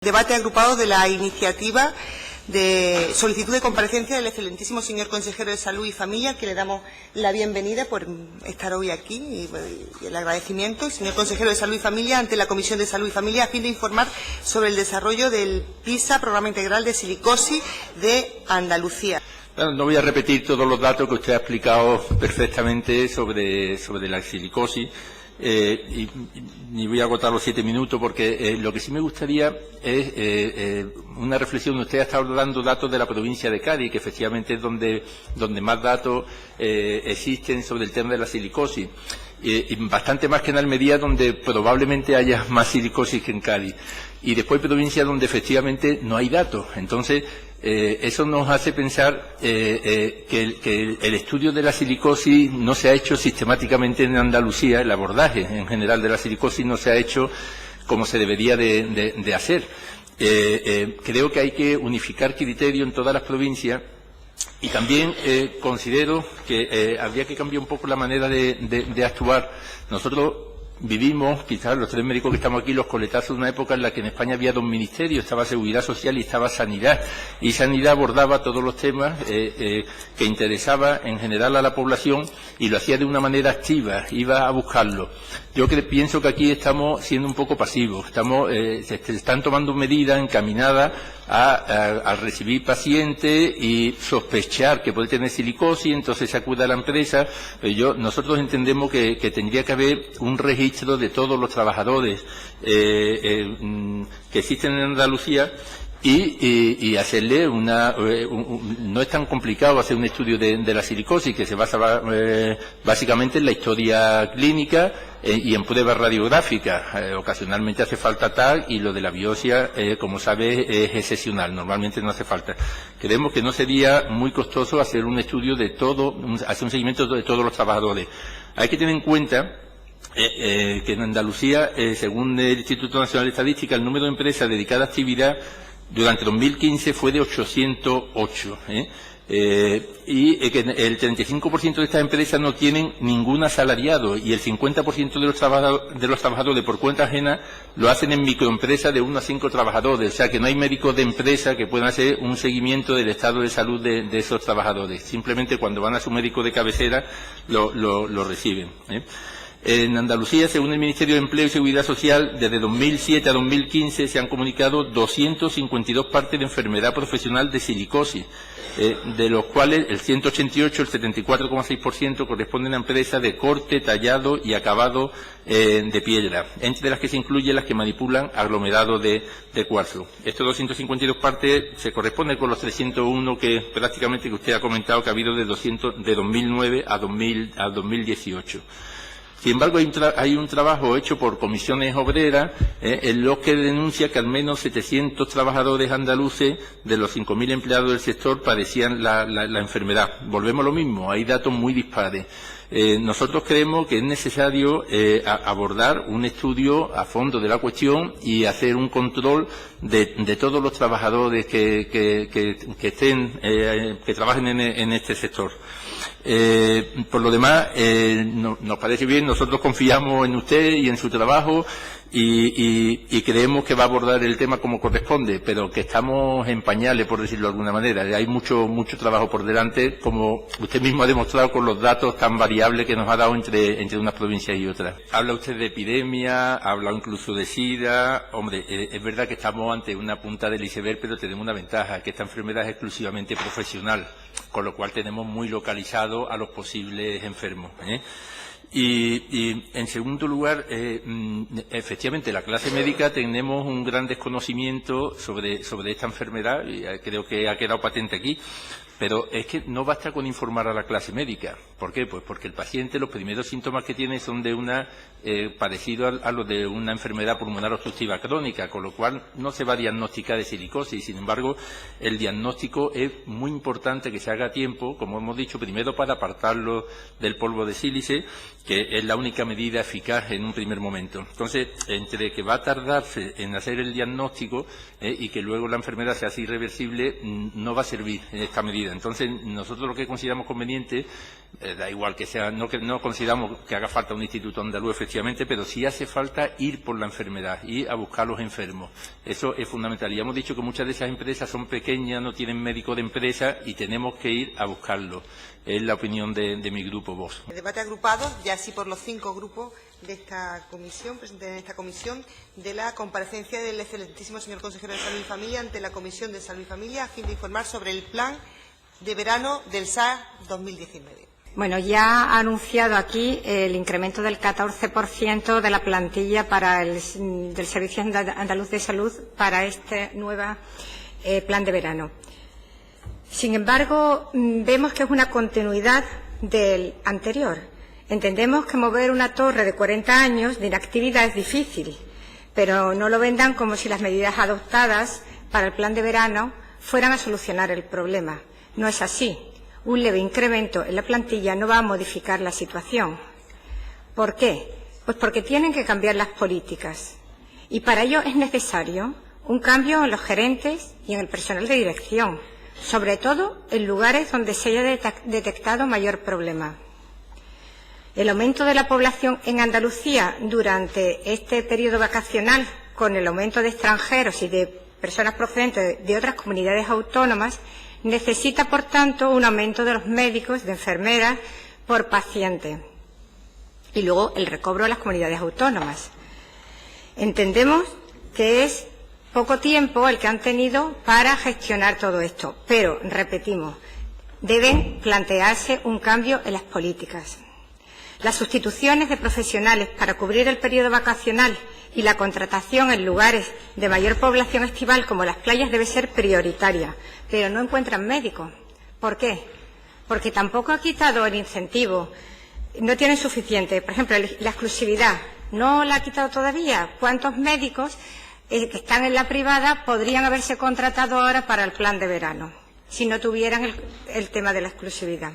Debate agrupado de la iniciativa de solicitud de comparecencia del excelentísimo señor consejero de Salud y Familia, que le damos la bienvenida por estar hoy aquí y el agradecimiento. El señor consejero de Salud y Familia ante la Comisión de Salud y Familia a fin de informar sobre el desarrollo del PISA, Programa Integral de Silicosis de Andalucía. Bueno, no voy a repetir todos los datos que usted ha explicado perfectamente sobre la silicosis. Y ni voy a agotar los 7 minutos porque lo que sí me gustaría es una reflexión. Usted ha estado dando datos de la provincia de Cádiz, que efectivamente es donde más datos existen sobre el tema de la silicosis, y bastante más que en Almería, donde probablemente haya más silicosis que en Cádiz, y después provincias donde efectivamente no hay datos. Entonces, eso nos hace pensar que el estudio de la silicosis no se ha hecho sistemáticamente en Andalucía. El abordaje en general de la silicosis no se ha hecho como se debería de hacer. Creo que hay que unificar criterio en todas las provincias, y también considero que habría que cambiar un poco la manera de actuar. Nosotros vivimos, quizás los 3 médicos que estamos aquí, los coletazos de una época en la que en España había 2 ministerios, estaba Seguridad Social y estaba Sanidad. Y Sanidad abordaba todos los temas que interesaba en general a la población y lo hacía de una manera activa, iba a buscarlo. Yo pienso que aquí estamos siendo un poco pasivos, se están tomando medidas encaminadas a recibir pacientes y sospechar que puede tener silicosis, entonces se acude a la empresa. Pero nosotros entendemos que tendría que haber un registro de todos los trabajadores que existen en Andalucía y hacerle no es tan complicado hacer un estudio de la silicosis, que se basa básicamente en la historia clínica y en pruebas radiográficas. Ocasionalmente hace falta TAC, y lo de la biopsia, como sabe, es excepcional, normalmente no hace falta. Creemos que no sería muy costoso hacer un estudio de todo, hacer un seguimiento de todos los trabajadores. Hay que tener en cuenta que en Andalucía, según el Instituto Nacional de Estadística, el número de empresas dedicadas a actividad durante 2015 fue de 808, y que el 35% de estas empresas no tienen ningún asalariado, y el 50% de los trabajadores por cuenta ajena lo hacen en microempresas de 1 a 5 trabajadores. O sea que no hay médicos de empresa que puedan hacer un seguimiento del estado de salud de esos trabajadores. Simplemente cuando van a su médico de cabecera lo reciben. En Andalucía, según el Ministerio de Empleo y Seguridad Social, desde 2007 a 2015 se han comunicado 252 partes de enfermedad profesional de silicosis, de los cuales el 188, el 74,6%, corresponden a empresas de corte, tallado y acabado de piedra, entre las que se incluyen las que manipulan aglomerados de cuarzo. Estos 252 partes se corresponden con los 301 que prácticamente que usted ha comentado que ha habido de 2009 a 2018. Sin embargo, hay un trabajo hecho por comisiones obreras en los que denuncia que al menos 700 trabajadores andaluces de los 5.000 empleados del sector padecían la enfermedad. Volvemos a lo mismo, hay datos muy dispares. Nosotros creemos que es necesario abordar un estudio a fondo de la cuestión y hacer un control de todos los trabajadores que trabajen en este sector. Por lo demás, nos parece bien, nosotros confiamos en usted y en su trabajo y creemos que va a abordar el tema como corresponde, pero que estamos en pañales, por decirlo de alguna manera. Hay mucho trabajo por delante, como usted mismo ha demostrado con los datos tan variables que nos ha dado entre unas provincias y otras. Habla usted de epidemia, ha hablado incluso de SIDA. Hombre, es verdad que estamos ante una punta del iceberg, pero tenemos una ventaja, que esta enfermedad es exclusivamente profesional, con lo cual tenemos muy localizado a los posibles enfermos. Y en segundo lugar, efectivamente, la clase médica tenemos un gran desconocimiento sobre esta enfermedad, y creo que ha quedado patente aquí. Pero es que no basta con informar a la clase médica. ¿Por qué? Pues porque el paciente, los primeros síntomas que tiene son de parecido a los de una enfermedad pulmonar obstructiva crónica, con lo cual no se va a diagnosticar de silicosis. Sin embargo, el diagnóstico es muy importante que se haga a tiempo, como hemos dicho, primero para apartarlo del polvo de sílice, que es la única medida eficaz en un primer momento. Entonces, entre que va a tardarse en hacer el diagnóstico y que luego la enfermedad sea así irreversible, no va a servir esta medida. Entonces, nosotros lo que consideramos conveniente Da igual que sea, no consideramos que haga falta un instituto andaluz, efectivamente, pero sí hace falta ir por la enfermedad, ir a buscar a los enfermos. Eso es fundamental. Y hemos dicho que muchas de esas empresas son pequeñas, no tienen médico de empresa y tenemos que ir a buscarlo. Es la opinión de mi grupo Vox. El debate agrupado, ya así por los 5 grupos de esta comisión, presentes en esta comisión, de la comparecencia del excelentísimo señor consejero de Salud y Familia ante la Comisión de Salud y Familia a fin de informar sobre el plan de verano del SAR 2019. Bueno, ya ha anunciado aquí el incremento del 14% de la plantilla del Servicio Andaluz de Salud para este nuevo plan de verano. Sin embargo, vemos que es una continuidad del anterior. Entendemos que mover una torre de 40 años de inactividad es difícil, pero no lo vendan como si las medidas adoptadas para el plan de verano fueran a solucionar el problema. No es así. Un leve incremento en la plantilla no va a modificar la situación. ¿Por qué? Pues porque tienen que cambiar las políticas. Y para ello es necesario un cambio en los gerentes y en el personal de dirección, sobre todo en lugares donde se haya detectado mayor problema. El aumento de la población en Andalucía durante este periodo vacacional, con el aumento de extranjeros y de personas procedentes de otras comunidades autónomas, necesita, por tanto, un aumento de los médicos, de enfermeras, por paciente. Y luego el recobro de las comunidades autónomas. Entendemos que es poco tiempo el que han tenido para gestionar todo esto, pero, repetimos, deben plantearse un cambio en las políticas. Las sustituciones de profesionales para cubrir el periodo vacacional y la contratación en lugares de mayor población estival como las playas debe ser prioritaria, pero no encuentran médicos. ¿Por qué? Porque tampoco ha quitado el incentivo, no tienen suficiente. Por ejemplo, la exclusividad, ¿no la ha quitado todavía? ¿Cuántos médicos que están en la privada podrían haberse contratado ahora para el plan de verano si no tuvieran el tema de la exclusividad?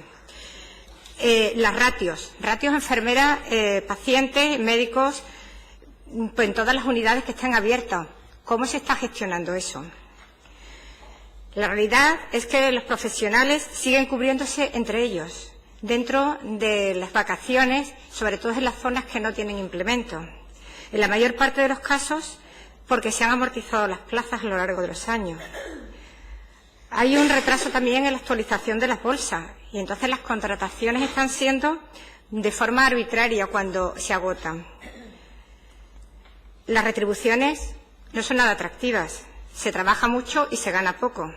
Las ratios enfermeras, pacientes, médicos, pues en todas las unidades que están abiertas. ¿Cómo se está gestionando eso? La realidad es que los profesionales siguen cubriéndose entre ellos, dentro de las vacaciones, sobre todo en las zonas que no tienen implemento. En la mayor parte de los casos, porque se han amortizado las plazas a lo largo de los años. Hay un retraso también en la actualización de las bolsas y entonces las contrataciones están siendo de forma arbitraria cuando se agotan. Las retribuciones no son nada atractivas, se trabaja mucho y se gana poco.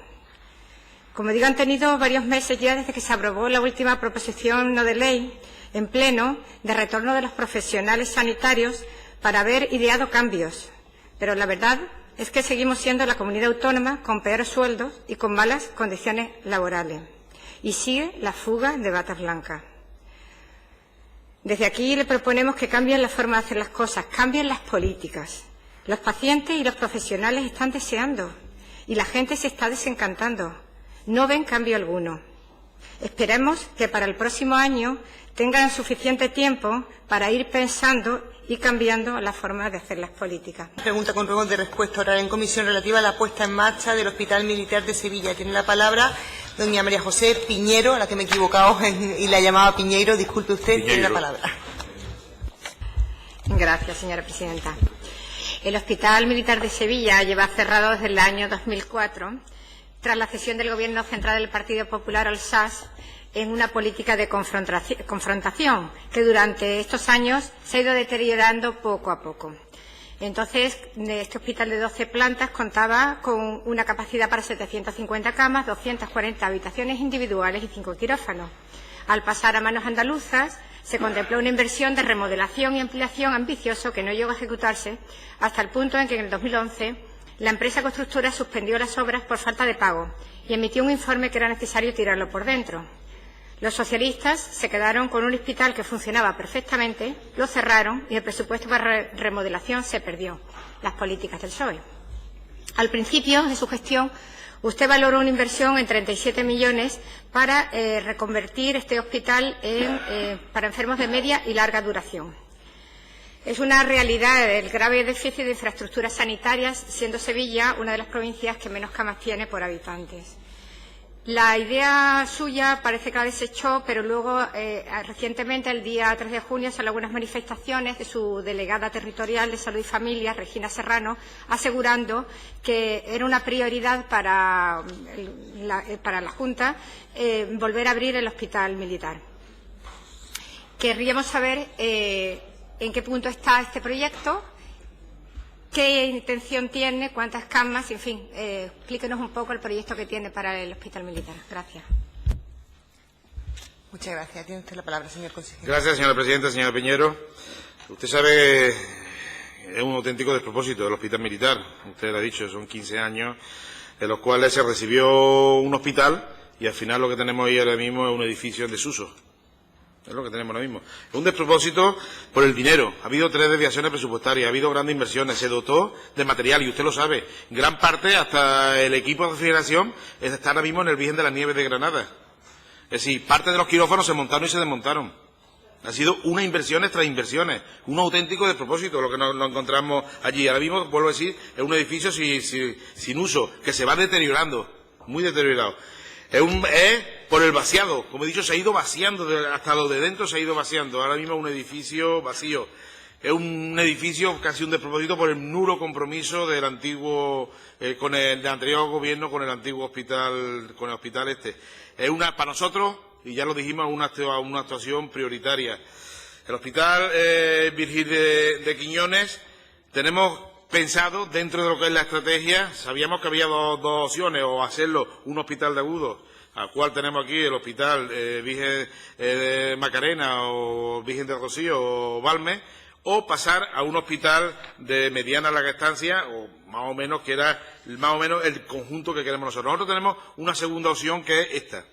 Como digo, han tenido varios meses ya desde que se aprobó la última proposición no de ley en pleno de retorno de los profesionales sanitarios para haber ideado cambios. Pero la verdad es que seguimos siendo la comunidad autónoma con peores sueldos y con malas condiciones laborales. Y sigue la fuga de batas blancas. Desde aquí le proponemos que cambien la forma de hacer las cosas, cambien las políticas. Los pacientes y los profesionales están deseando y la gente se está desencantando. No ven cambio alguno. Esperemos que para el próximo año tengan suficiente tiempo para ir pensando y cambiando la forma de hacer las políticas. Pregunta con ruego de respuesta oral en comisión relativa a la puesta en marcha del Hospital Militar de Sevilla. Tiene la palabra doña María José Piñero, a la que me he equivocado y la llamaba Piñeiro. Disculpe usted, Piñeiro. tiene la palabra. Gracias, señora presidenta. El Hospital Militar de Sevilla lleva cerrado desde el año 2004, tras la cesión del Gobierno central del Partido Popular al SAS en una política de confrontación que durante estos años se ha ido deteriorando poco a poco. Entonces, este hospital de 12 plantas contaba con una capacidad para 750 camas, 240 habitaciones individuales y 5 quirófanos. Al pasar a manos andaluzas, se contempló una inversión de remodelación y ampliación ambicioso que no llegó a ejecutarse hasta el punto en que en el 2011 la empresa constructora suspendió las obras por falta de pago y emitió un informe que era necesario tirarlo por dentro. Los socialistas se quedaron con un hospital que funcionaba perfectamente, lo cerraron y el presupuesto para remodelación se perdió. Las políticas del PSOE. Al principio de su gestión, usted valoró una inversión en 37 millones para reconvertir este hospital para enfermos de media y larga duración. Es una realidad el grave déficit de infraestructuras sanitarias, siendo Sevilla una de las provincias que menos camas tiene por habitantes. La idea suya parece que la desechó, pero luego, recientemente, el día 3 de junio, son algunas manifestaciones de su delegada territorial de Salud y Familia, Regina Serrano, asegurando que era una prioridad para la Junta volver a abrir el hospital militar. Querríamos saber en qué punto está este proyecto, qué intención tiene, cuántas camas, en fin, explíquenos un poco el proyecto que tiene para el hospital militar. Gracias. Muchas gracias. Tiene usted la palabra, señor consejero. Gracias, señora presidenta. Señora Piñero, usted sabe que es un auténtico despropósito del hospital militar. Usted lo ha dicho, son 15 años en los cuales se recibió un hospital y al final lo que tenemos ahí ahora mismo es un edificio en desuso. Es lo que tenemos ahora mismo. Es un despropósito por el dinero. Ha habido 3 desviaciones presupuestarias, ha habido grandes inversiones, se dotó de material, y usted lo sabe. Gran parte, hasta el equipo de refrigeración, está ahora mismo en el Virgen de las Nieves de Granada. Es decir, parte de los quirófanos se montaron y se desmontaron. Ha sido una inversiones tras inversiones. Un auténtico despropósito lo que nos encontramos allí. Ahora mismo, vuelvo a decir, es un edificio sin uso, que se va deteriorando, muy deteriorado. Es por el vaciado, como he dicho, se ha ido vaciando, hasta lo de dentro se ha ido vaciando. Ahora mismo es un edificio vacío. Es un edificio casi un despropósito por el nulo compromiso del antiguo, del anterior gobierno con el antiguo hospital, con el hospital este. Es para nosotros, y ya lo dijimos, una actuación prioritaria. El hospital Virgil de Quiñones, tenemos pensado, dentro de lo que es la estrategia, sabíamos que había dos opciones, o hacerlo un hospital de agudos, al cual tenemos aquí el hospital Virgen de Macarena o Virgen de Rocío o Valme, o pasar a un hospital de mediana larga estancia, o más o menos, que era más o menos el conjunto que queremos nosotros. Nosotros tenemos una segunda opción, que es esta.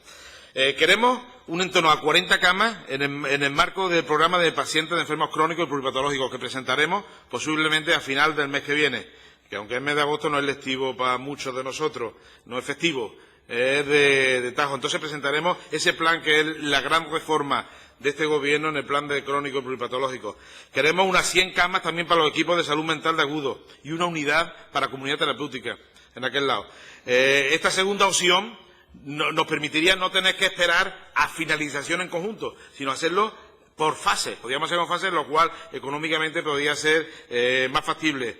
Queremos un en torno a 40 camas en el marco del programa de pacientes de enfermos crónicos y pluripatológicos que presentaremos posiblemente a final del mes que viene, que aunque el mes de agosto no es lectivo para muchos de nosotros, no es festivo, es de tajo. Entonces presentaremos ese plan, que es la gran reforma de este gobierno en el plan de crónico y pluripatológico. Queremos unas 100 camas también para los equipos de salud mental de agudo y una unidad para comunidad terapéutica en aquel lado. Esta segunda opción nos permitiría no tener que esperar a finalización en conjunto, sino hacerlo por fases. Podríamos hacerlo por fases, lo cual económicamente podría ser más factible.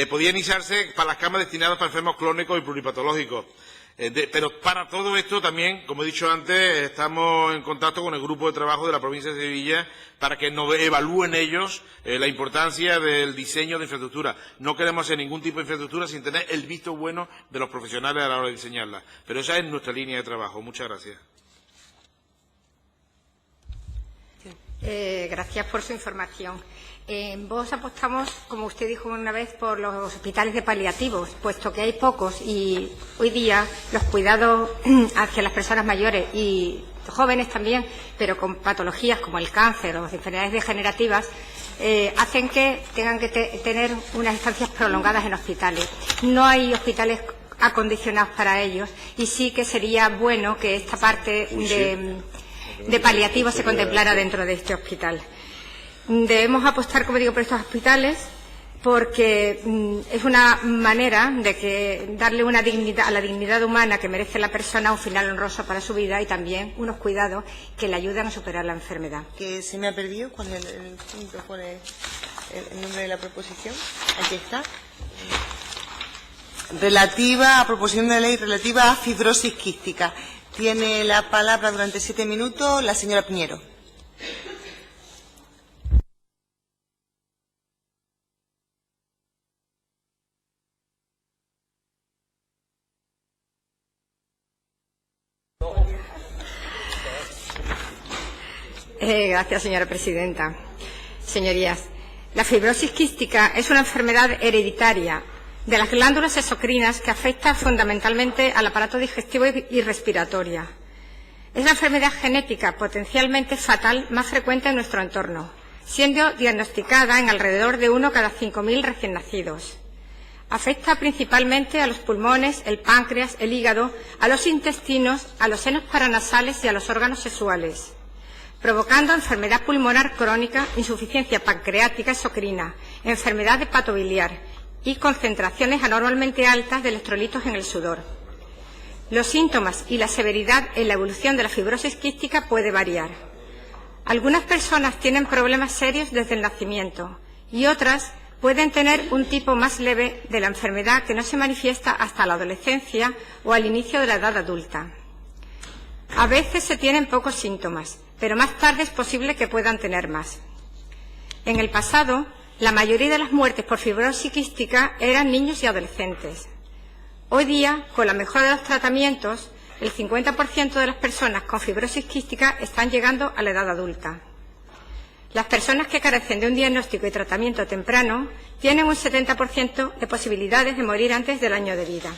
Podría iniciarse para las camas destinadas para enfermos crónicos y pluripatológicos. Pero para todo esto también, como he dicho antes, estamos en contacto con el grupo de trabajo de la provincia de Sevilla para que nos evalúen ellos la importancia del diseño de infraestructura. No queremos hacer ningún tipo de infraestructura sin tener el visto bueno de los profesionales a la hora de diseñarla. Pero esa es nuestra línea de trabajo. Muchas gracias. Gracias por su información. En Vox apostamos, como usted dijo una vez, por los hospitales de paliativos, puesto que hay pocos y hoy día los cuidados hacia las personas mayores y jóvenes también, pero con patologías como el cáncer o las enfermedades degenerativas, hacen que tengan que tener unas estancias prolongadas en hospitales. No hay hospitales acondicionados para ellos y sí que sería bueno que esta parte de paliativos se contemplara dentro de este hospital. Debemos apostar, como digo, por estos hospitales porque es una manera de darle una dignidad a la dignidad humana que merece la persona, un final honroso para su vida y también unos cuidados que le ayudan a superar la enfermedad. Que se me ha perdido. ¿Cuál es el punto? ¿Cuál es el nombre de la proposición? Aquí está. Proposición de ley relativa a fibrosis quística. Tiene la palabra durante 7 minutos la señora Piñero. Gracias, señora presidenta. Señorías, la fibrosis quística es una enfermedad hereditaria de las glándulas exocrinas que afecta fundamentalmente al aparato digestivo y respiratorio. Es la enfermedad genética potencialmente fatal más frecuente en nuestro entorno, siendo diagnosticada en alrededor de 1 cada 5.000 recién nacidos. Afecta principalmente a los pulmones, el páncreas, el hígado, a los intestinos, a los senos paranasales y a los órganos sexuales, provocando enfermedad pulmonar crónica, insuficiencia pancreática exocrina, enfermedad hepatobiliar y concentraciones anormalmente altas de electrolitos en el sudor. Los síntomas y la severidad en la evolución de la fibrosis quística puede variar. Algunas personas tienen problemas serios desde el nacimiento y otras pueden tener un tipo más leve de la enfermedad que no se manifiesta hasta la adolescencia o al inicio de la edad adulta. A veces se tienen pocos síntomas, pero más tarde es posible que puedan tener más. En el pasado, la mayoría de las muertes por fibrosis quística eran niños y adolescentes. Hoy día, con la mejora de los tratamientos, el 50% de las personas con fibrosis quística están llegando a la edad adulta. Las personas que carecen de un diagnóstico y tratamiento temprano tienen un 70% de posibilidades de morir antes del año de vida.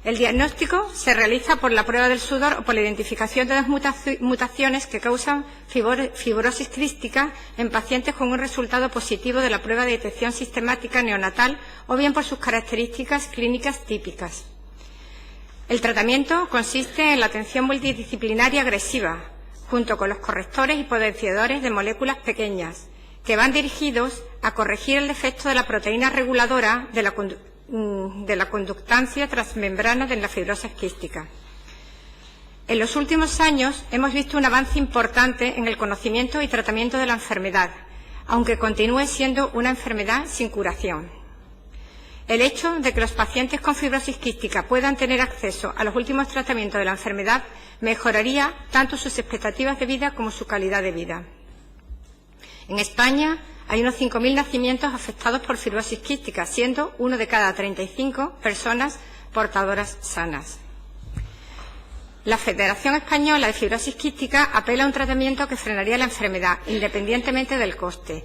El diagnóstico se realiza por la prueba del sudor o por la identificación de las mutaciones que causan fibrosis quística en pacientes con un resultado positivo de la prueba de detección sistemática neonatal o bien por sus características clínicas típicas. El tratamiento consiste en la atención multidisciplinaria agresiva, junto con los correctores y potenciadores de moléculas pequeñas, que van dirigidos a corregir el defecto de la proteína reguladora de la conductancia transmembrana de la fibrosis quística. En los últimos años hemos visto un avance importante en el conocimiento y tratamiento de la enfermedad, aunque continúe siendo una enfermedad sin curación. El hecho de que los pacientes con fibrosis quística puedan tener acceso a los últimos tratamientos de la enfermedad mejoraría tanto sus expectativas de vida como su calidad de vida. En España hay unos 5.000 nacimientos afectados por fibrosis quística, siendo 1 de cada 35 personas portadoras sanas. La Federación Española de Fibrosis Quística apela a un tratamiento que frenaría la enfermedad, independientemente del coste.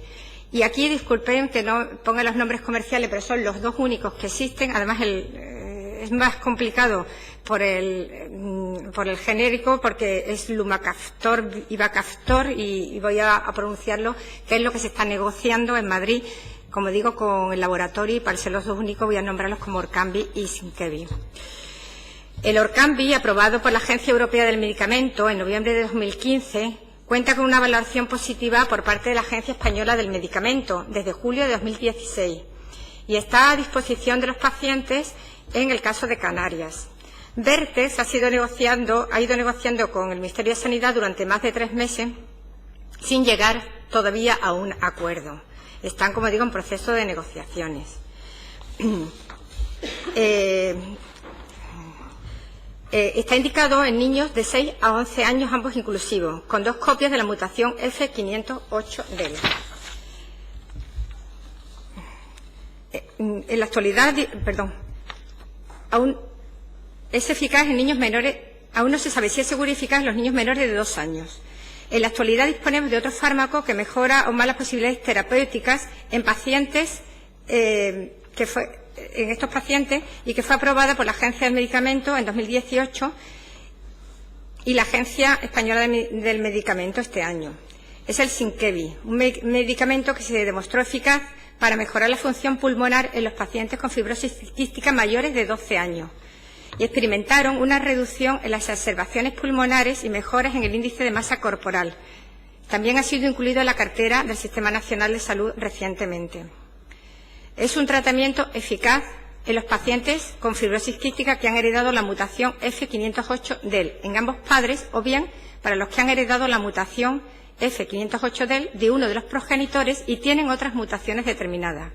Y aquí, disculpen que no ponga los nombres comerciales, pero son los dos únicos que existen. Además, es más complicado por el genérico, porque es Lumacaftor y Bacaftor, y voy a pronunciarlo, que es lo que se está negociando en Madrid, como digo, con el laboratorio, y para ser los dos únicos voy a nombrarlos como Orkambi y Sinkevi. El Orkambi, aprobado por la Agencia Europea del Medicamento en noviembre de 2015, cuenta con una valoración positiva por parte de la Agencia Española del Medicamento desde julio de 2016 y está a disposición de los pacientes en el caso de Canarias. Vertex ha ido negociando con el Ministerio de Sanidad durante más de 3 meses sin llegar todavía a un acuerdo. Están, como digo, en proceso de negociaciones. Está indicado en niños de 6 a 11 años, ambos inclusivos, con 2 copias de la mutación F508del. En la actualidad, aún es eficaz en niños menores, aún no se sabe si es seguro y eficaz en los niños menores de 2 años. En la actualidad disponemos de otro fármaco que mejora aún más las posibilidades terapéuticas en pacientes en estos pacientes y que fue aprobada por la Agencia del Medicamento en 2018 y la Agencia Española del Medicamento este año. Es el Sinkevi, un medicamento que se demostró eficaz para mejorar la función pulmonar en los pacientes con fibrosis quística mayores de 12 años y experimentaron una reducción en las exacerbaciones pulmonares y mejoras en el índice de masa corporal. También ha sido incluido en la cartera del Sistema Nacional de Salud recientemente. Es un tratamiento eficaz en los pacientes con fibrosis quística que han heredado la mutación F508del en ambos padres o bien para los que han heredado la mutación F508del de uno de los progenitores y tienen otras mutaciones determinadas.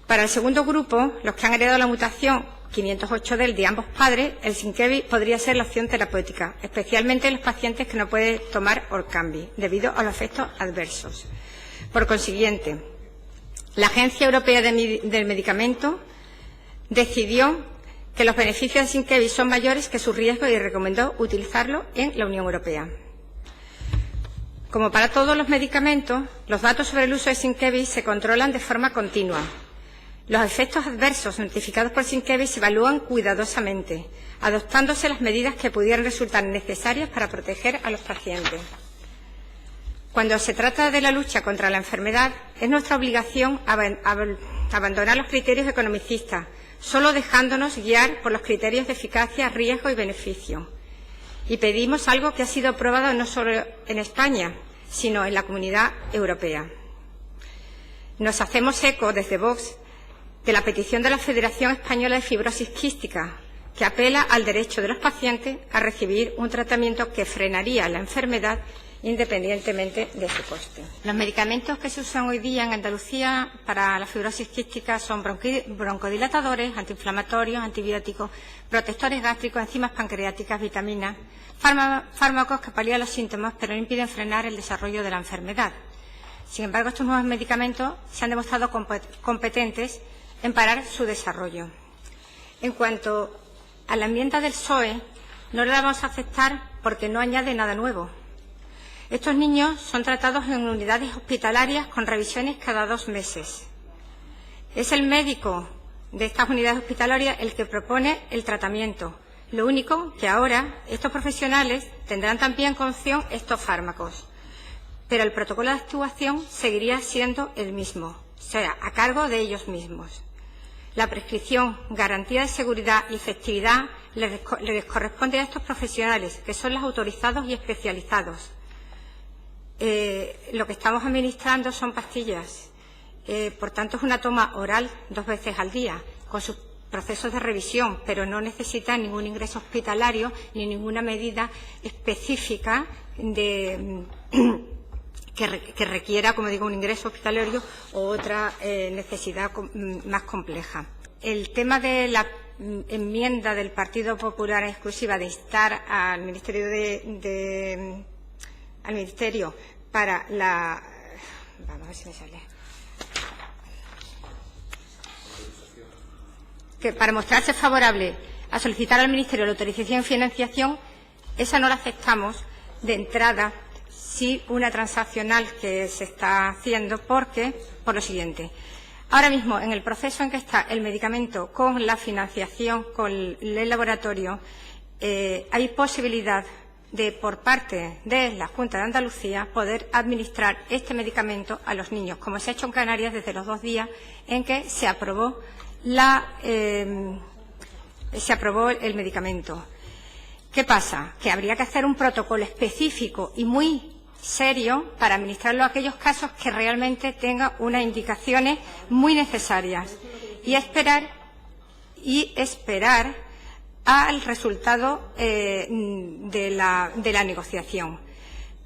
Para el segundo grupo, los que han heredado la mutación 508del de ambos padres, el Sinkevi podría ser la opción terapéutica, especialmente en los pacientes que no pueden tomar Orkambi debido a los efectos adversos. Por consiguiente, la Agencia Europea del Medicamento decidió que los beneficios de Sinkevi son mayores que sus riesgos y recomendó utilizarlo en la Unión Europea. Como para todos los medicamentos, los datos sobre el uso de Sinkevi se controlan de forma continua. Los efectos adversos notificados por Sinkevi se evalúan cuidadosamente, adoptándose las medidas que pudieran resultar necesarias para proteger a los pacientes. Cuando se trata de la lucha contra la enfermedad, es nuestra obligación abandonar los criterios economicistas, solo dejándonos guiar por los criterios de eficacia, riesgo y beneficio. Y pedimos algo que ha sido aprobado no solo en España, sino en la Comunidad Europea. Nos hacemos eco desde Vox de la petición de la Federación Española de Fibrosis Quística, que apela al derecho de los pacientes a recibir un tratamiento que frenaría la enfermedad independientemente de su coste. Los medicamentos que se usan hoy día en Andalucía para la fibrosis quística son broncodilatadores, antiinflamatorios, antibióticos, protectores gástricos, enzimas pancreáticas, vitaminas, fármacos que palían los síntomas pero no impiden frenar el desarrollo de la enfermedad. Sin embargo, estos nuevos medicamentos se han demostrado competentes en parar su desarrollo. En cuanto a la enmienda del PSOE, no la vamos a aceptar porque no añade nada nuevo. Estos niños son tratados en unidades hospitalarias con revisiones cada 2 meses. Es el médico de estas unidades hospitalarias el que propone el tratamiento. Lo único que ahora estos profesionales tendrán también con opción estos fármacos, pero el protocolo de actuación seguiría siendo el mismo, o sea, a cargo de ellos mismos. La prescripción, garantía de seguridad y efectividad les corresponde a estos profesionales, que son los autorizados y especializados. Lo que estamos administrando son pastillas, por tanto es una toma oral 2 veces al día, con sus procesos de revisión, pero no necesita ningún ingreso hospitalario ni ninguna medida específica que requiera, como digo, un ingreso hospitalario o otra necesidad más compleja. El tema de la enmienda del Partido Popular exclusiva de instar al Ministerio para la... Vamos a ver si me sale. Que para mostrarse favorable a solicitar al Ministerio la autorización y financiación, esa no la aceptamos de entrada, sí una transaccional que se está haciendo, porque, por lo siguiente, ahora mismo en el proceso en que está el medicamento con la financiación, con el laboratorio, hay posibilidad de, por parte de la Junta de Andalucía, poder administrar este medicamento a los niños, como se ha hecho en Canarias desde los 2 días en que se aprobó el medicamento. ¿Qué pasa? Que habría que hacer un protocolo específico y muy serio para administrarlo a aquellos casos que realmente tengan unas indicaciones muy necesarias y esperar al resultado de la negociación.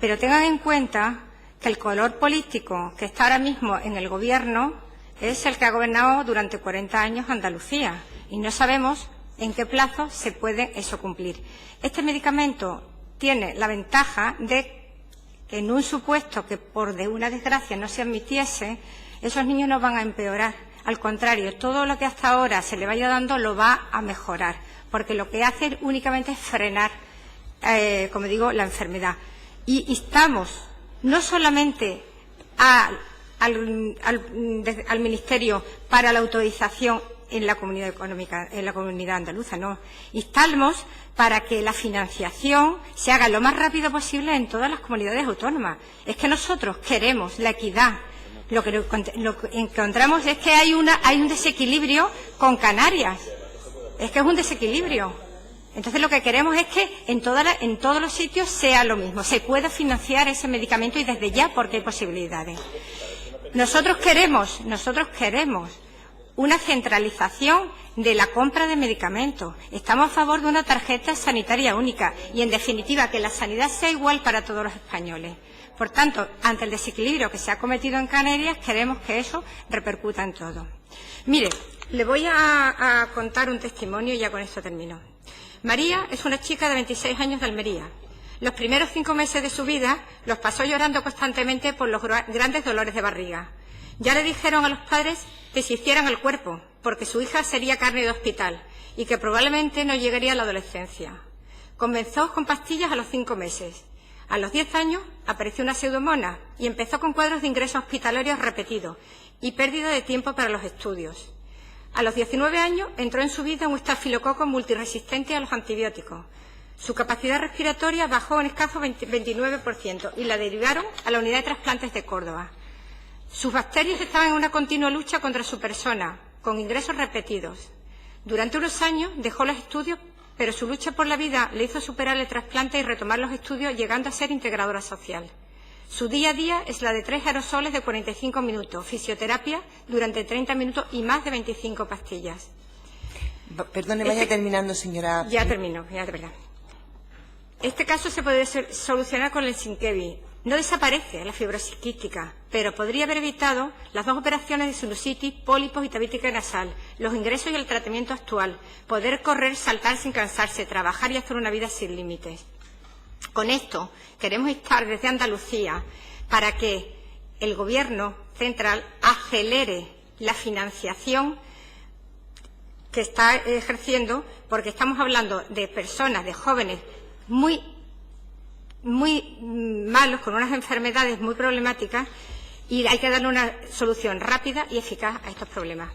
Pero tengan en cuenta que el color político que está ahora mismo en el Gobierno es el que ha gobernado durante 40 años Andalucía y no sabemos en qué plazo se puede eso cumplir. Este medicamento tiene la ventaja de que en un supuesto que por de una desgracia no se admitiese, esos niños no van a empeorar. Al contrario, todo lo que hasta ahora se le vaya dando lo va a mejorar, porque lo que hace únicamente es frenar, como digo, la enfermedad. Y instamos no solamente al Ministerio para la autorización en la comunidad económica, en la comunidad andaluza, no. Instamos para que la financiación se haga lo más rápido posible en todas las comunidades autónomas. Es que nosotros queremos la equidad. Lo que encontramos es que hay un desequilibrio con Canarias. Es que es un desequilibrio. Entonces lo que queremos es que en todos los sitios sea lo mismo. Se pueda financiar ese medicamento y desde ya, porque hay posibilidades. Nosotros queremos una centralización de la compra de medicamentos. Estamos a favor de una tarjeta sanitaria única y, en definitiva, que la sanidad sea igual para todos los españoles. Por tanto, ante el desequilibrio que se ha cometido en Canarias, queremos que eso repercuta en todo. Mire, le voy a contar un testimonio y ya con esto termino. María es una chica de 26 años de Almería. Los primeros 5 meses de su vida los pasó llorando constantemente por los grandes dolores de barriga. Ya le dijeron a los padres que se hicieran el cuerpo, porque su hija sería carne de hospital y que probablemente no llegaría a la adolescencia. Comenzó con pastillas a los 5 meses. A los 10 años apareció una pseudomonas y empezó con cuadros de ingresos hospitalarios repetidos y pérdida de tiempo para los estudios. A los 19 años entró en su vida un estafilococo multiresistente a los antibióticos. Su capacidad respiratoria bajó en escaso 29% y la derivaron a la unidad de trasplantes de Córdoba. Sus bacterias estaban en una continua lucha contra su persona, con ingresos repetidos. Durante unos años dejó los estudios, pero su lucha por la vida le hizo superar el trasplante y retomar los estudios, llegando a ser integradora social. Su día a día es la de 3 aerosoles de 45 minutos, fisioterapia durante 30 minutos y más de 25 pastillas. Perdone, vaya terminando, señora. Ya termino, ya de verdad. Este caso se puede solucionar con el Sínquevi. No desaparece la fibrosis quística, pero podría haber evitado las 2 operaciones de sinusitis, pólipos y tabique nasal, los ingresos y el tratamiento actual, poder correr, saltar sin cansarse, trabajar y hacer una vida sin límites. Con esto queremos instar desde Andalucía para que el Gobierno central acelere la financiación que está ejerciendo, porque estamos hablando de personas, de jóvenes muy malos, con unas enfermedades muy problemáticas, y hay que darle una solución rápida y eficaz a estos problemas.